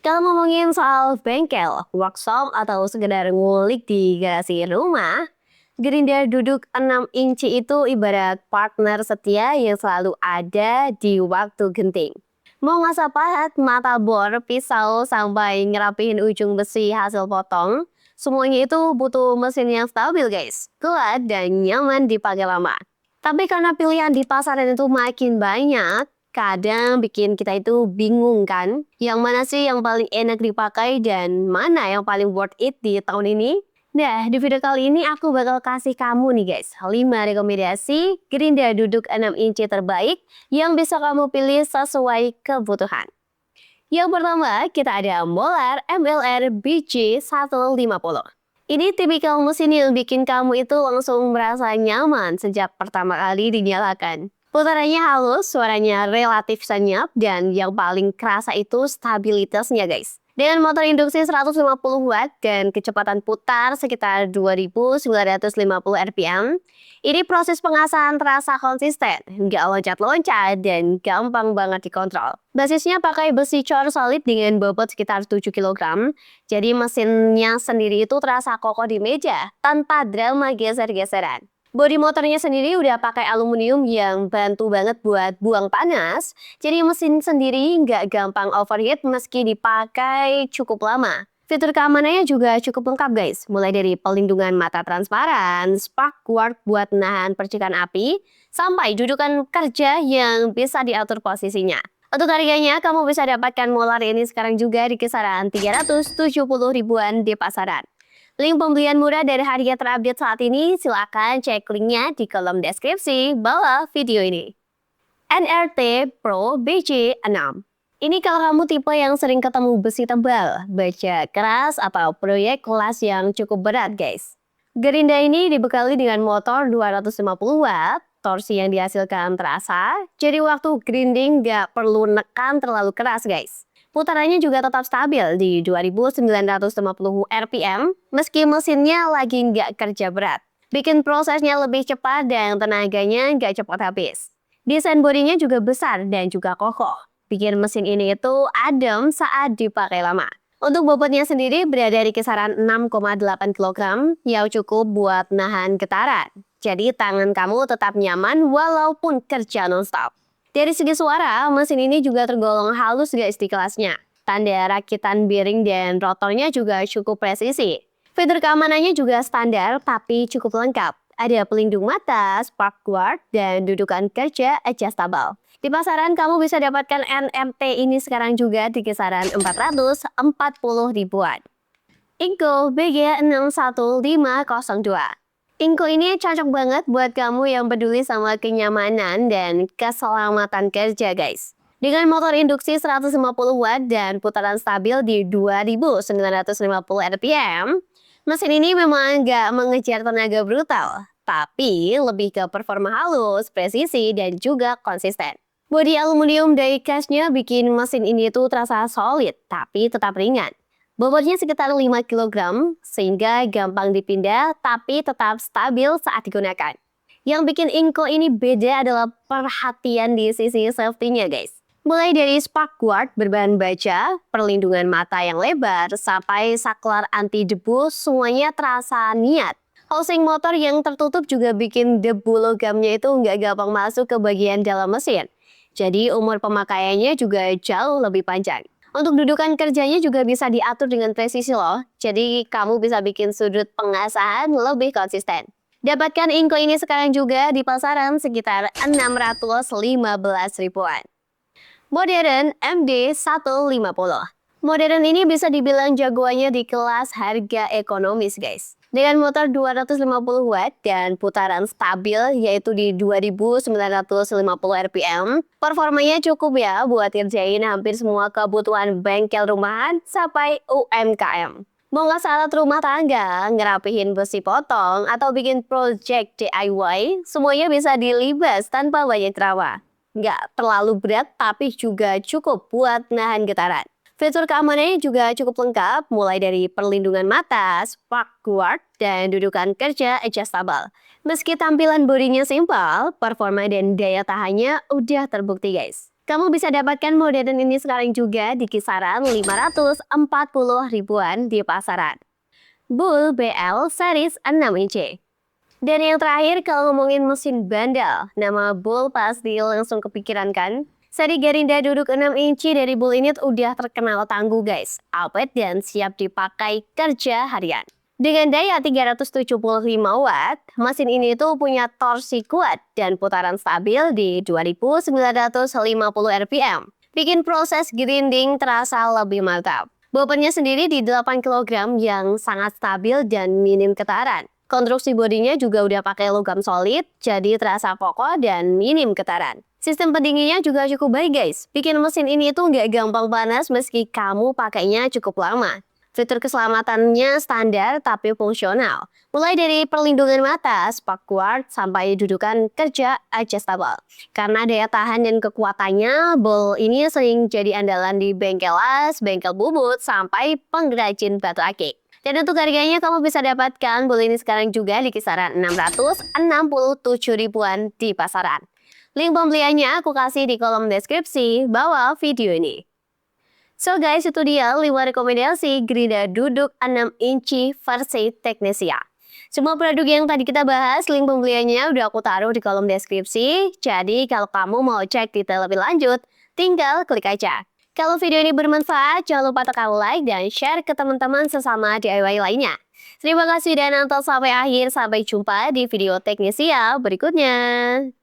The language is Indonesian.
Kalau ngomongin soal bengkel, workshop, atau sekedar ngulik di garasi rumah, Gerindra duduk 6 inci itu ibarat partner setia yang selalu ada di waktu genting. Mau ngasah pahat, mata bor, pisau, sampai ngerapihin ujung besi hasil potong, semuanya itu butuh mesin yang stabil guys, kuat dan nyaman dipakai lama. Tapi karena pilihan di pasaran itu makin banyak, kadang bikin kita itu bingung kan, yang mana sih yang paling enak dipakai dan mana yang paling worth it di tahun ini? Nah, di video kali ini aku bakal kasih kamu nih guys, 5 rekomendasi Gerindra duduk 6 inci terbaik yang bisa kamu pilih sesuai kebutuhan. Yang pertama, kita ada Molar MLR BG 150. Ini tipikal mesin yang bikin kamu itu langsung merasa nyaman sejak pertama kali dinyalakan. Putarannya halus, suaranya relatif senyap, dan yang paling kerasa itu stabilitasnya guys. Dengan motor induksi 150 watt dan kecepatan putar sekitar 2.950 rpm, ini proses pengasahan terasa konsisten, nggak loncat-loncat, dan gampang banget dikontrol. Basisnya pakai besi cor solid dengan bobot sekitar 7 kg, jadi mesinnya sendiri itu terasa kokoh di meja, tanpa drama geser-geseran. Bodi motornya sendiri udah pakai aluminium yang bantu banget buat buang panas, jadi mesin sendiri nggak gampang overheat meski dipakai cukup lama. Fitur keamanannya juga cukup lengkap guys, mulai dari pelindungan mata transparan, spark guard buat nahan percikan api, sampai dudukan kerja yang bisa diatur posisinya. Untuk harganya, kamu bisa dapatkan Molar ini sekarang juga di kisaran 370 ribuan di pasaran. Link pembelian murah dari harga terupdate saat ini, silakan cek linknya di kolom deskripsi bawah video ini. NRT Pro BC6. Ini kalau kamu tipe yang sering ketemu besi tebal, baja keras, atau proyek kelas yang cukup berat guys. Gerindra ini dibekali dengan motor 250 watt, torsi yang dihasilkan terasa, jadi waktu grinding nggak perlu nekan terlalu keras guys. Putarannya juga tetap stabil di 2.950 rpm meski mesinnya lagi nggak kerja berat. Bikin prosesnya lebih cepat dan tenaganya nggak cepat habis. Desain bodinya juga besar dan juga kokoh. Bikin mesin ini itu adem saat dipakai lama. Untuk bobotnya sendiri berada di kisaran 6,8 kg yang cukup buat nahan getaran. Jadi tangan kamu tetap nyaman walaupun kerja nonstop. Dari segi suara, mesin ini juga tergolong halus guys di kelasnya. Tanda rakitan bearing dan rotornya juga cukup presisi. Fitur keamanannya juga standar tapi cukup lengkap. Ada pelindung mata, spark guard, dan dudukan kerja adjustable. Di pasaran kamu bisa dapatkan NMT ini sekarang juga di kisaran 440 ribuan. Inco BG61502. Inco ini cocok banget buat kamu yang peduli sama kenyamanan dan keselamatan kerja guys. Dengan motor induksi 150 watt dan putaran stabil di 2.950 rpm, mesin ini memang nggak mengejar tenaga brutal, tapi lebih ke performa halus, presisi, dan juga konsisten. Bodi aluminium die-castnya bikin mesin ini tuh terasa solid, tapi tetap ringan. Bobotnya sekitar 5 kg, sehingga gampang dipindah tapi tetap stabil saat digunakan. Yang bikin Inco ini beda adalah perhatian di sisi safety-nya guys. Mulai dari spark guard berbahan baja, perlindungan mata yang lebar, sampai saklar anti debu, semuanya terasa niat. Housing motor yang tertutup juga bikin debu logamnya itu nggak gampang masuk ke bagian dalam mesin. Jadi umur pemakaiannya juga jauh lebih panjang. Untuk dudukan kerjanya juga bisa diatur dengan presisi loh, jadi kamu bisa bikin sudut pengasahan lebih konsisten. Dapatkan Inco ini sekarang juga di pasaran sekitar 615 ribuan. Modern MD 150. Modern ini bisa dibilang jagoannya di kelas harga ekonomis guys. Dengan motor 250 watt dan putaran stabil yaitu di 2.950 rpm, performanya cukup ya buat ngerjain hampir semua kebutuhan bengkel rumahan sampai UMKM. Mau ngasah alat rumah tangga, ngerapihin besi potong, atau bikin project DIY, semuanya bisa dilibas tanpa banyak drama. Nggak terlalu berat tapi juga cukup buat nahan getaran. Fitur keamanannya juga cukup lengkap, mulai dari perlindungan mata, spark guard, dan dudukan kerja adjustable. Meski tampilan bodinya simpel, performa dan daya tahannya udah terbukti guys. Kamu bisa dapatkan modern ini sekarang juga di kisaran 540 ribuan di pasaran. Bull BL series 6 inci. Dan yang terakhir kalau ngomongin mesin bandel, nama Bull pasti langsung kepikiran kan? Seri Garinda duduk 6 inci dari Bull ini udah terkenal tangguh guys, awet dan siap dipakai kerja harian. Dengan daya 375 watt, mesin ini tuh punya torsi kuat dan putaran stabil di 2950 rpm. Bikin proses grinding terasa lebih mantap. Bobotnya sendiri di 8 kg yang sangat stabil dan minim getaran. Konstruksi bodinya juga udah pakai logam solid, jadi terasa kokoh dan minim getaran. Sistem pendinginnya juga cukup baik guys. Bikin mesin ini tuh nggak gampang panas meski kamu pakainya cukup lama. Fitur keselamatannya standar tapi fungsional. Mulai dari perlindungan mata, spark sampai dudukan kerja adjustable. Karena daya tahan dan kekuatannya, Bull ini sering jadi andalan di bengkel las, bengkel bubut, sampai pengrajin batu akik. Dan untuk harganya kamu bisa dapatkan Bull ini sekarang juga di kisaran 667 ribuan di pasaran. Link pembeliannya aku kasih di kolom deskripsi bawah video ini. So guys, itu dia 5 rekomendasi Garinda duduk 6 inci versi Technesia. Semua produk yang tadi kita bahas, link pembeliannya udah aku taruh di kolom deskripsi. Jadi kalau kamu mau cek detail lebih lanjut, tinggal klik aja. Kalau video ini bermanfaat, jangan lupa tekan like dan share ke teman-teman sesama DIY lainnya. Terima kasih dan nonton sampai akhir. Sampai jumpa di video Technesia berikutnya.